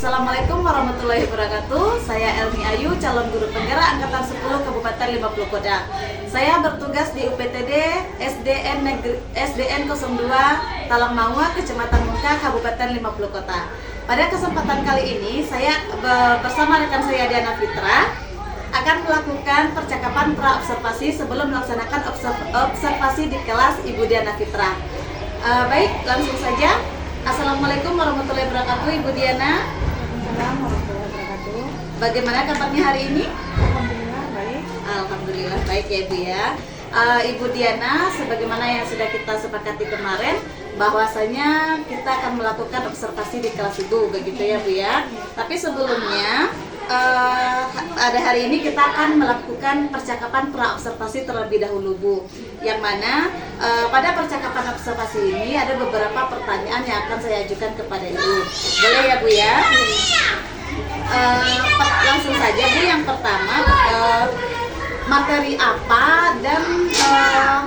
Assalamualaikum warahmatullahi wabarakatuh. Saya Elmi Ayu, calon guru penggerak angkatan 10 Kabupaten 50 Kota. Saya bertugas di UPTD SDN 02 Talangmawa, Kecamatan Mungka, Kabupaten 50 Kota. Pada kesempatan kali ini saya bersama rekan saya Diana Fitra akan melakukan percakapan pra-observasi sebelum melaksanakan observasi di kelas Ibu Diana Fitra. Baik, langsung saja. Assalamualaikum warahmatullahi wabarakatuh, Ibu Diana. Assalamualaikum warahmatullahi wabarakatuh. Bagaimana kabarnya hari ini? Alhamdulillah baik. Alhamdulillah baik ya Ibu ya. Ibu Diana, sebagaimana yang sudah kita sepakati kemarin, bahwasanya kita akan melakukan observasi di kelas Ibu, begitu ya Bu ya. Tapi sebelumnya pada hari ini kita akan melakukan percakapan pra-observasi terlebih dahulu Bu. Yang mana pada percakapan observasi ini ada beberapa pertanyaan yang akan saya ajukan kepada Ibu. Boleh ya Bu ya? Langsung saja Bu, yang pertama materi apa dan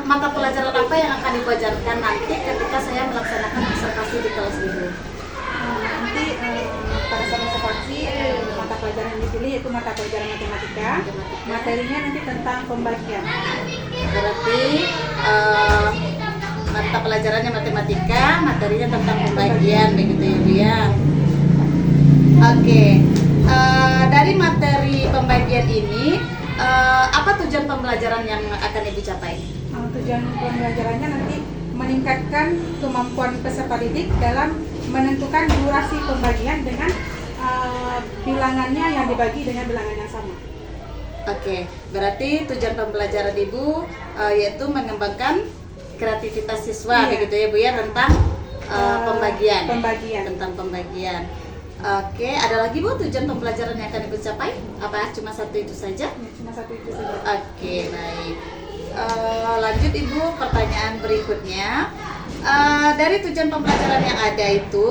mata pelajaran apa yang akan Ibu ajarkan nanti ketika saya melaksanakan observasi di kelas Ibu? Nanti pada saat observasi mata pelajaran yang dipilih yaitu mata pelajaran matematika. Materinya nanti tentang pembagian. Berarti mata pelajarannya matematika, materinya tentang pembagian, begitu ya Bu ya. Oke, dari materi pembagian ini apa tujuan pembelajaran yang akan Ibu capai? Tujuan pembelajarannya nanti meningkatkan kemampuan peserta didik dalam menentukan durasi pembagian dengan bilangannya yang dibagi dengan bilangan yang sama. Oke, berarti tujuan pembelajaran Ibu yaitu mengembangkan kreativitas siswa, Iya. begitu ya Bu ya, tentang pembagian. Tentang pembagian. Oke, ada lagi Bu tujuan pembelajaran yang akan Ibu capai? Apa cuma satu itu saja? Cuma satu itu saja. Oke, baik. Lanjut Ibu, pertanyaan berikutnya. Dari tujuan pembelajaran yang ada itu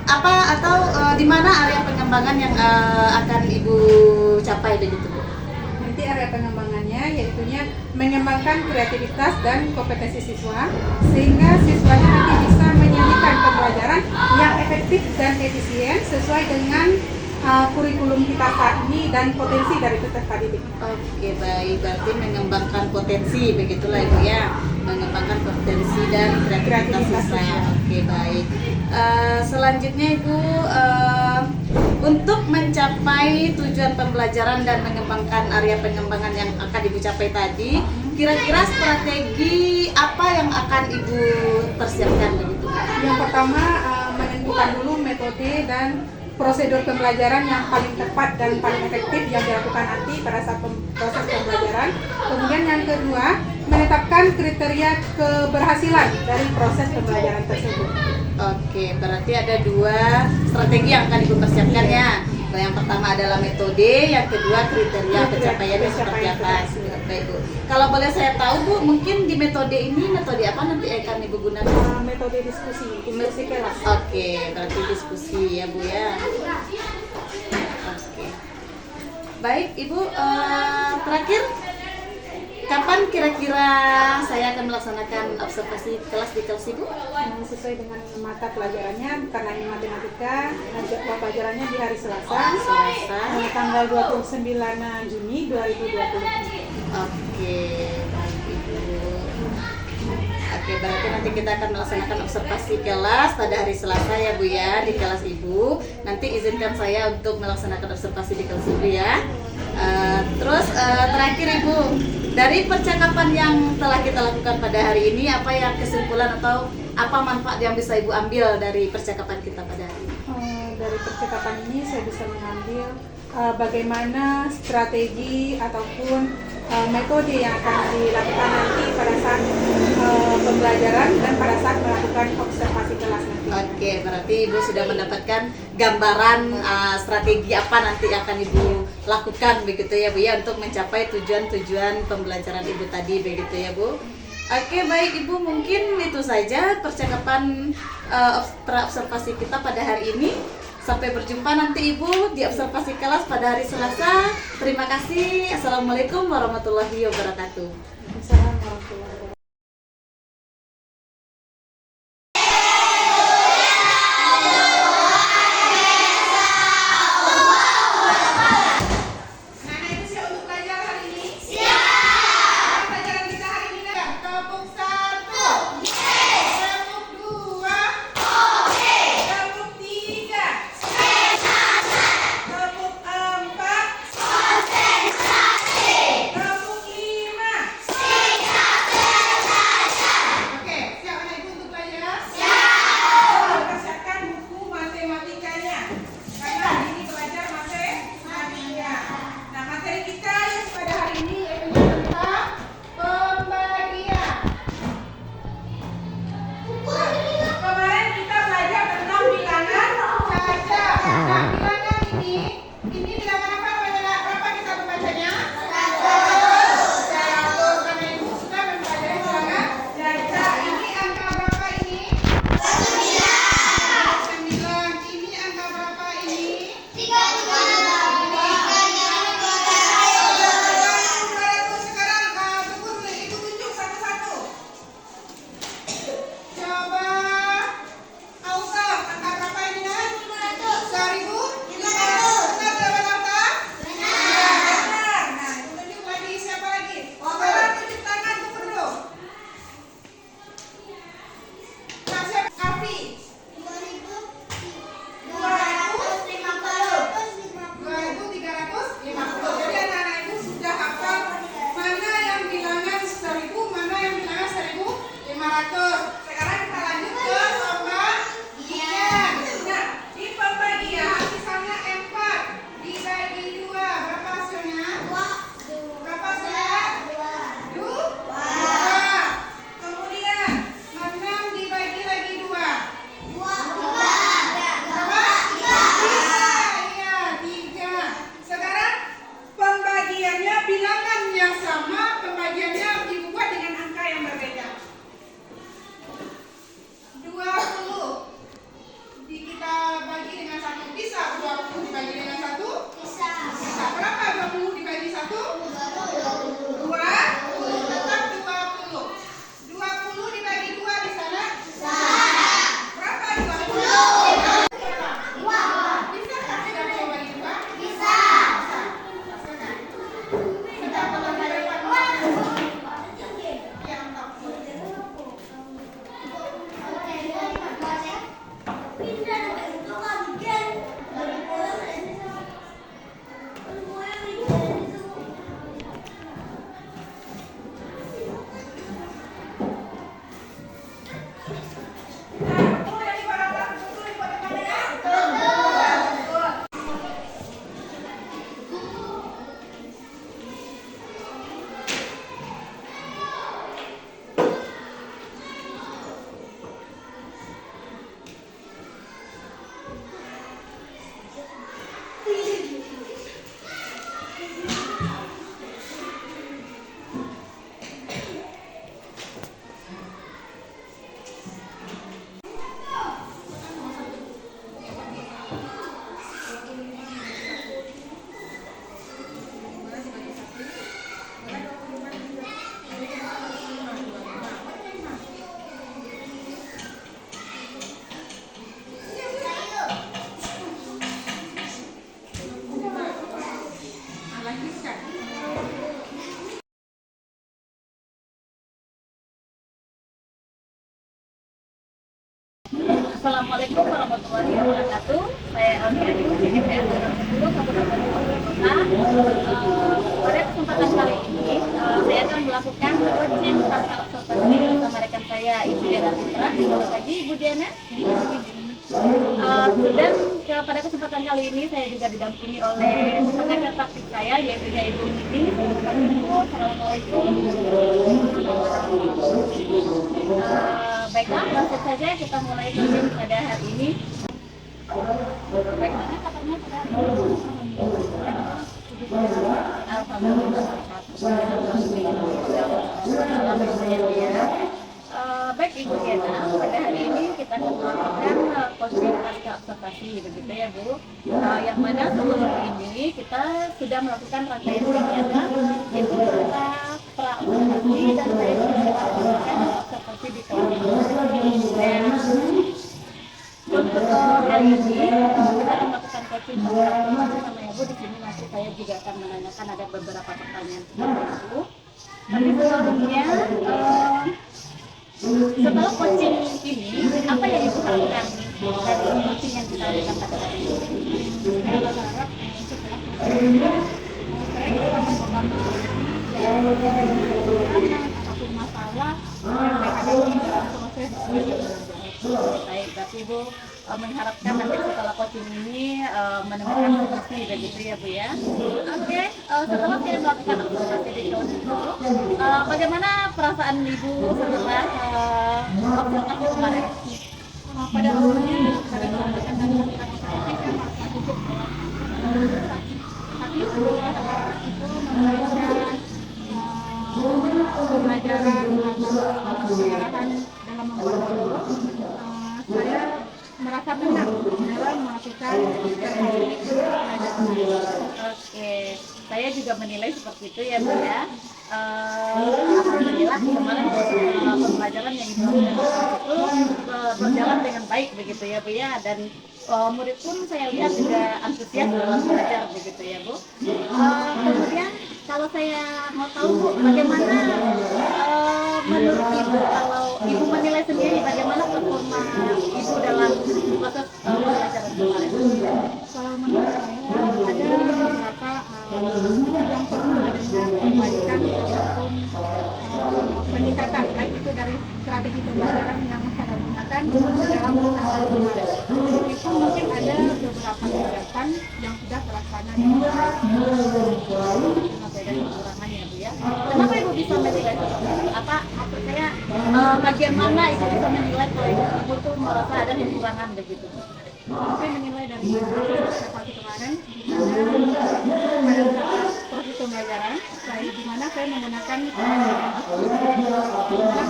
apa atau di mana area pengembangan yang akan Ibu capai begitu Bu? Nanti area pengembangannya yaitunya mengembangkan kreativitas dan kompetensi siswa sehingga siswanya nanti bisa menyajikan pembelajaran yang efektif dan efisien sesuai dengan kurikulum kita saat ini dan potensi dari peserta didik. Oke, baik, berarti mengembangkan potensi begitulah Ibu ya, mengembangkan potensi dan kreativitas siswa. Oke, baik. Selanjutnya Ibu, untuk mencapai tujuan pembelajaran dan mengembangkan area pengembangan yang akan Ibu capai tadi, kira-kira strategi apa yang akan Ibu persiapkan begitu? Yang pertama menentukan dulu metode dan prosedur pembelajaran yang paling tepat dan paling efektif yang dilakukan nanti pada saat proses pembelajaran. Kemudian yang kedua, menetapkan kriteria keberhasilan dari proses pembelajaran tersebut. Oke, berarti ada dua strategi yang akan Ibu persiapkan ya. Yang pertama adalah metode, yang kedua kriteria pencapaiannya seperti apa. Baik Bu. Kalau boleh saya tahu Bu, mungkin di metode ini metode apa nanti akan Ibu gunakan? Metode diskusi kelas. Oke, berarti diskusi ya Bu ya. Oke. Baik Ibu, terakhir kapan kira-kira saya akan melaksanakan observasi kelas di kelas Ibu? Sesuai dengan mata pelajarannya, karena ini matematika, pelajarannya di hari Selasa, tanggal 29 Juni 2020. Oke, baik Ibu. Oke, berarti nanti kita akan melaksanakan observasi kelas pada hari Selasa ya Bu ya, di kelas Ibu. Nanti izinkan saya untuk melaksanakan observasi di kelas Ibu ya. Terus terakhir Ibu, dari percakapan yang telah kita lakukan pada hari ini, apa yang kesimpulan atau apa manfaat yang bisa Ibu ambil dari percakapan kita pada hari ini? Dari percakapan ini saya bisa mengambil bagaimana strategi ataupun metode yang akan dilakukan nanti pada saat pembelajaran dan pada saat melakukan observasi kelas nanti. Oke, berarti Ibu sudah mendapatkan gambaran strategi apa nanti akan Ibu lakukan begitu ya Bu ya, untuk mencapai tujuan-tujuan pembelajaran Ibu tadi begitu ya Bu. Oke, baik Ibu, mungkin itu saja percakapan pra-observasi kita pada hari ini. Sampai berjumpa nanti Ibu di observasi kelas pada hari Selasa. Terima kasih. Assalamualaikum warahmatullahi wabarakatuh. Assalamualaikum warahmatullahi wabarakatuh. Nah, bilangan ini bilangan apa namanya? Berapa kita membacanya? 100. Karena ibu sudah mempelajari bilangan darjah. Ini angka berapa ini? 9. Ini angka berapa ini? 200. Sekarang ibu tunjuk satu-satu. Coba Ausa, angka berapa ini ya? 1.500. Benar jawaban Ausa? Benar. Nah, ibu tunjuk lagi, siapa lagi? Sekarang tunjuk tangan tuh dulu. Nah, siapa? Arfi. 2.350. Jadi anak-anak ibu sudah hafal mana yang bilangan 1.000, mana yang bilangan 1.500. Sekarang kita lanjut ke pembagian. Nah, di pembagian misalnya 4 dibagi 2, berapa hasilnya? Berapa hasilnya? 2. Kemudian 6 dibagi lagi 2. Berapa? 3. Iya, 3. Sekarang pembagiannya bilangan yang sama, pembagiannya dibuat dengan angka yang berbeda. 20 kita bagi dengan 1. Bisa 20 dibagi dengan 1? Bisa. Berapa 20 dibagi 1? 20. Tetap 20. 20 dibagi 2 di sana? Bisa. Berapa 20? Bisa kan kita bagi 2? Bisa. Rasakan. Kita bagi berapa? Yang tak lanjutkan. Assalamualaikum warahmatullahi wabarakatuh. Saya Elmi Ayu, CPNS 10 Kabupaten Kota. Pada kesempatan kali ini, saya akan melakukan coaching tentang observasi bersama rekan saya, Ibu Diana Putra. Selamat pagi, Ibu Diana. Dan pada kesempatan kali ini saya juga didampingi oleh tenaga praktik saya, yaitu Ibu Miti. Assalamualaikum. Baiklah, langsung saja kita mulai coaching pada hari ini. Bagaimana kabarnya pada hari ini? Alhamdulillah. Baik Ibu Diana, pada hari ini kita akan melakukan coaching pasca observasi, begitu ya Bu. Yang mana sebelum ini kita sudah melakukan rangkaian kegiatan yaitu kita pra-observasi dan saya sudah melakukan observasi di kelas. Dan untuk hari ini kita akan melakukan coaching pasca sama Ibu. Di sini nanti saya juga akan menanyakan ada beberapa pertanyaan kepada Ibu. Tapi sebelumnya setelah coaching ini, apa yang Ibu harapkan dari coaching yang kita lakukan pada hari ini? Saya berharap setelah apapun masalah yang dihadapi dalam proses belajar. Baik, berarti Ibu mengharapkan nanti setelah coaching ini menemukan solusi begitu ya Bu ya. Oke, setelah saya melakukan observasi di kelas itu, bagaimana perasaan Ibu setelah observasi kemarin? Pada awalnya pada melakukan observasi saya merasa Oke, saya juga menilai seperti itu ya Bu ya. Alhamdulillah kemarin pembelajaran yang Ibu lakukan itu berjalan dengan baik begitu ya Bu ya, dan murid pun saya lihat juga antusias dalam belajar begitu ya Bu. Kemudian kalau saya mau tahu Bu, bagaimana menurut Ibu, kalau Ibu menilai sendiri bagaimana performa Ibu dalam proses pembelajaran kemarin? Kalau menurut saya ada beberapa yang perlu adanya perbaikan ataupun peningkatan, baik itu dari strategi pembelajaran yang saya gunakan dalam melaksanakan kemarin. Itu mungkin ada beberapa kegiatan yang sudah terlaksana dengan baik. Oke, dan kekurangannya Bu ya. Kenapa Ibu bisa menilai seperti itu? Apa maksud saya bagian mana Ibu bisa menilai kalau Ibu tuh merasa ada kekurangan begitu? Saya menilai dari proses evaluasi kemarin, di mana pada saat proses pembelajaran, di mana saya menggunakan karena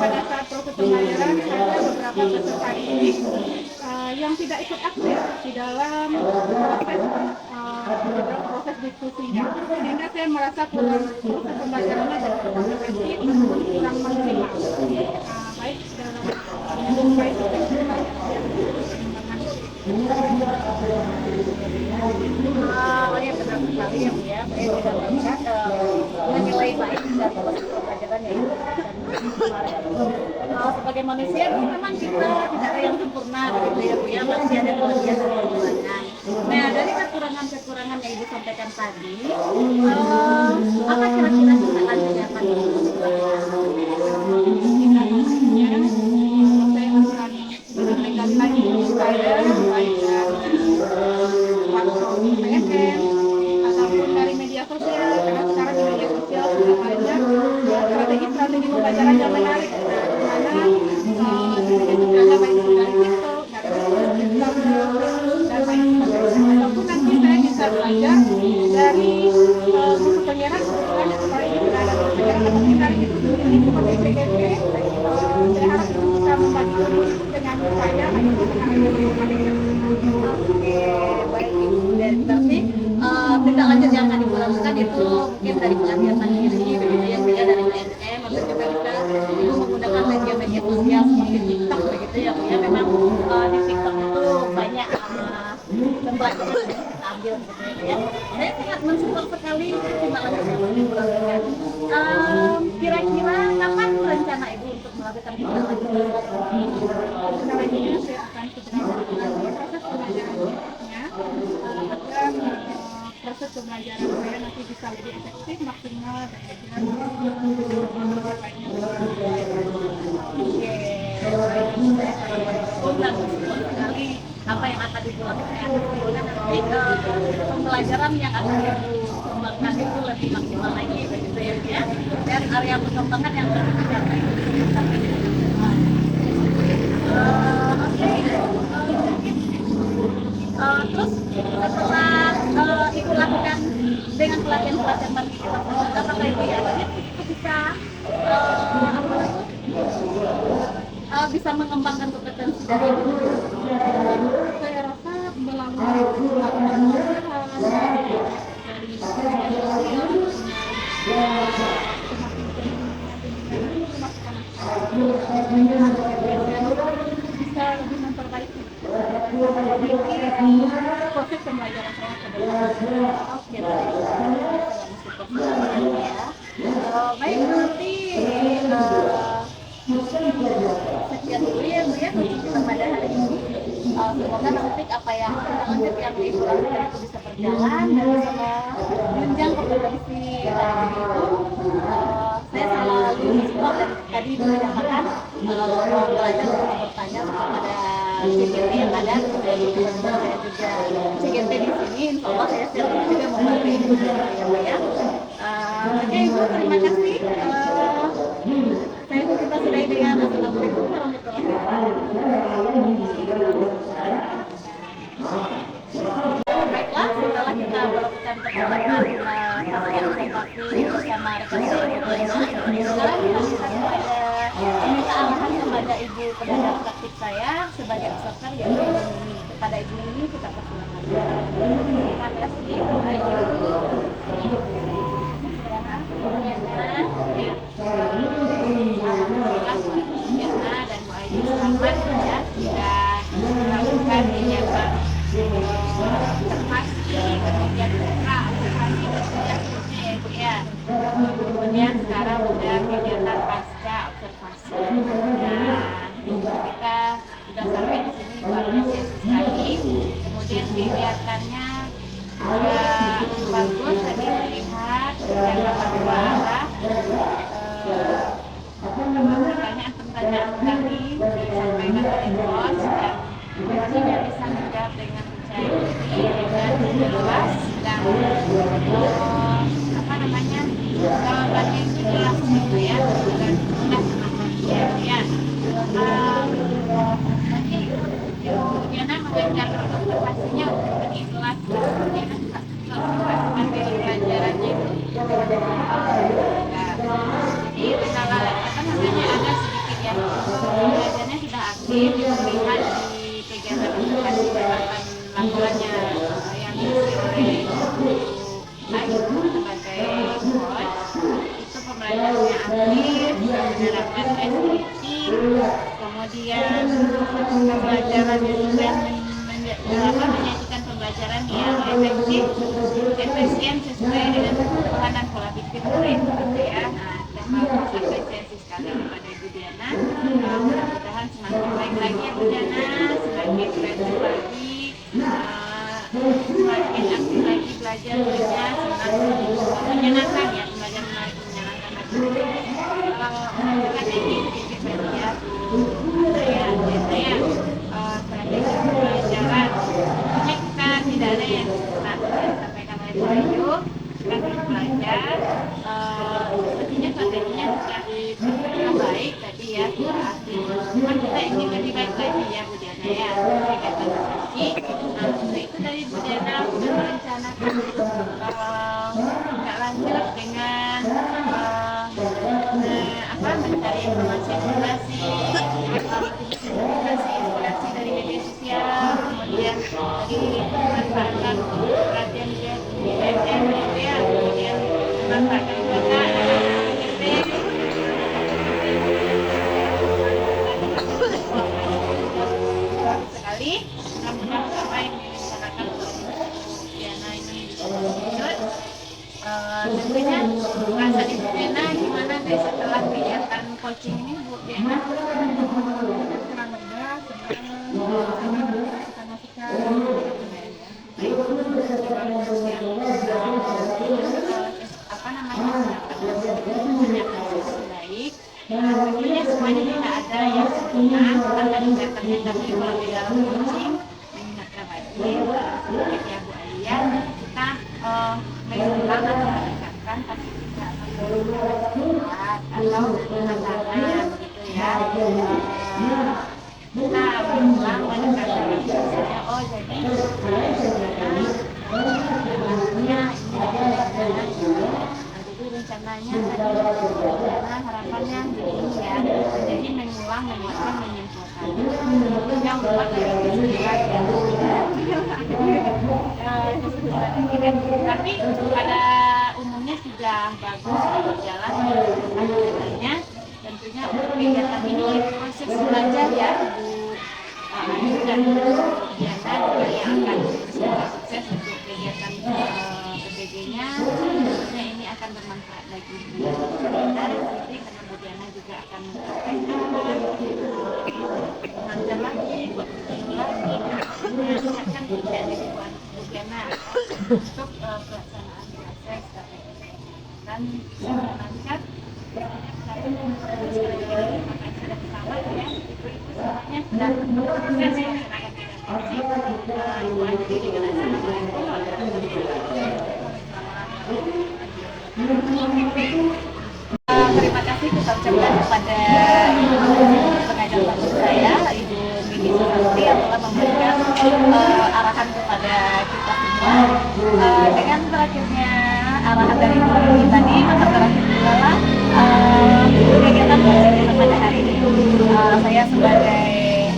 pada saat proses pembelajaran ada beberapa peserta didik yang tidak ikut aktif di dalam proses diskusinya, sehingga saya merasa proses pembelajarannya jadi kurang efektif ataupun kurang maksimal, baik dalam baik pembelajaran Oh ya, benar sekali ya Bu ya. Saya juga melihat menilai baik dari proses pembelajaran yang Ibu lakukan kemarin. Sebagai manusia Bu, memang kita tidak ada yang sempurna begitu ya Bu ya, pasti ada kelebihan dan kekurangan. Nah, dari kekurangan-kekurangan yang Ibu sampaikan tadi, apa kira-kira kesalahan yang akan Ibu lagi saya baik dari platform PNN ataupun dari media sosial, karena sekarang di media sosial sudah banyak strategi-strategi pembelajaran yang menarik, di mana di media sosialnya baik itu dari TikTok, dari Instagram dan lain sebagainya. Ataupun nanti saya bisa belajar dari buku penyiaran, kebetulan sekolah ini sudah ada buku penyiaran atau penyiaran itu sendiri seperti PGP. Saya harap itu bisa membantu dengan saya Oke, baik Ibu. Dan berarti tindak lanjut yang akan Ibu lakukan itu mungkin dari pelatihan mandiri begitu ya, juga dari PNM, atau juga bisa Ibu menggunakan media-media sosial seperti TikTok begitu ya Bu ya. Memang di TikTok itu banyak pembelajaran yang kita ambil gitu ya. Saya sangat mensupport sekali tindak lanjut yang akan Ibu lakukan. Kira-kira kapan rencana Ibu untuk melakukan tindak lanjut? selanjutnya saya akan segera melakukan proses pembelajarannya agar proses pembelajaran saya nanti bisa lebih efektif, maksimal, dan juga lainnya. Oke, baik Ibu, saya sangat mensupport sekali apa yang akan Ibu lakukan. Semoga nanti pembelajaran yang akan Ibu kembangkan itu lebih maksimal lagi begitu ya Bu ya. Dan area pengembangan yang akan Ibu capai itu sampai dengan maksimal. Oke, terus setelah Ibu lakukan dengan pelatihan-pelatihan mandiri tersebut, apakah Ibu yakin itu bisa bisa mengembangkan kompetensi dari Ibu? Saya rasa melalui pelatihan dari bisa lebih memperbaiki proses pembelajaran saya ke depan. Oke, baik. Baik, berarti sekian dulu ya Bu ya untuk kita pada hari ini. Semoga nanti apa yang lanjut yang Ibu lakukan itu bisa berjalan dan bisa menunjang kompetensi dari Ibu. Saya selalu support dan tadi Ibu menyatakan mau belajar untuk bertanya kepada CGT yang ada, saya juga CGT di sini, insya Allah saya siap juga membantu Ibu ya Bu ya. Oke Ibu, terima kasih. Saya kita sudahi dengan Assalamualaikum warahmatullahi wabarakatuh. Baiklah, setelah kita melakukan percakapan yang seperti bersama rekan-rekan lainnya, sekarang kita bisa meminta arahan kepada Ibu pendamping praktik saya sebagai peserta, yaitu kepada Ibu ini kita persilakan. Terima kasih. observasi, kemudian putra observasi kemudian seterusnya ya Bu ya. Kemudian sekarang udah kegiatan pasca observasi. Nah, kita sudah sampai di sini luar biasa sekali. Kemudian kegiatannya bagus tadi melihat perjalanan dua arah. Pertanyaan tadi disampaikan oleh bos dan pastinya bisa menjawab dengan percaya diri dengan jelas dan jawabannya itu jelas gitu ya dan mudah teman-teman ya. Nanti Diana mengajar observasinya untuk ikhlas Diana ambil pelajarannya itu jadi kalau ada sedikit ya pelajarannya sudah aktif dilihat di kegiatan observasi berdasarkan laporannya yang diisi oleh Ayu sebagai coach itu pembelajarannya aktif menerapkan SDG kemudian pembelajarannya juga menyajikan pembelajaran yang efektif, efisien sesuai dengan kebutuhan dan pola pikir murid gitu ya. Nah, kita apresiasi sekali kepada Ibu Diana. Mudah-mudahan semakin baik lagi ya Bu Diana, semakin kreatif lagi, semakin aktif lagi belajarnya, semakin menyenangkan ya, belajar menyenangkan lagi. Kan ini sedikit ya, saya strategi pembelajaran. Tentunya kita tidak ada yang disampaikan oleh Bu Ayu. Kita terus belajar. Sepertinya strateginya sudah diperhatikan baik tadi ya, sudah aktif. Cuma kita ingin lebih baik lagi ya Bu Diana ya, kegiatan sesi. Nah, untuk itu dari Bu Diana sudah merencanakan tidak lanjut dengan mencari informasi inspirasi dari media sosial, kemudian memanfaatkan perhatian dia di BBM gitu ya, kemudian memanfaatkan juga sekali. Mudah-mudahan apa yang direncanakan Diana ini lanjut. Tentunya perasaan Ibu Diana gimana deh setelah kegiatan coaching ini Bu Diana? Senang lega, senang baik. Tentunya semuanya tidak ada yang sempurna. Kita tadi kelihatannya kami kalau di dalam coaching mengingatkan wajib seperti ya Bu Alia, kita mengulang atau meningkatkan pasti kita akan melihat atau tantangan gitu ya. Kita mengulang meningkatkan misalnya jadi rencananya tadi harapannya begini ya, jadi mengulang, menguatkan, menyimpulkan itu yang buat tapi pada umumnya sudah bagus berjalan sebenarnya. Tentunya untuk kegiatan ini proses belajar ya Bu Ayu dan Diana juga yang akan sukses untuk kegiatan PPG-nya. Tentunya ini akan bermanfaat bagi dari sisi karena Bu Diana juga akan mengajar lagi, buat video lagi, mengingatkan tidak dari Bu Diana untuk pelaksanaan proses dan menjalankan sudah bersama ya, ibu-ibu semuanya sudah sukses melaksanakan Ibu Ayu dengan terima kasih kita ucapkan kepada pengajar baru saya, Ibu Mimi Susanti yang telah memberikan arahan kepada kita semua. Dengan berakhirnya arahan dari Ibu Mimi tadi, maka berakhir pula kegiatan coaching pada hari ini. Saya sebagai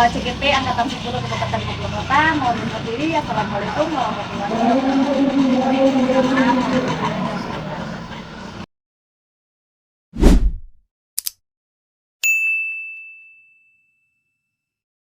CGP Angkatan 10 Kabupaten Bogor Kota mohon undur diri. Assalamualaikum warahmatullahi wabarakatuh.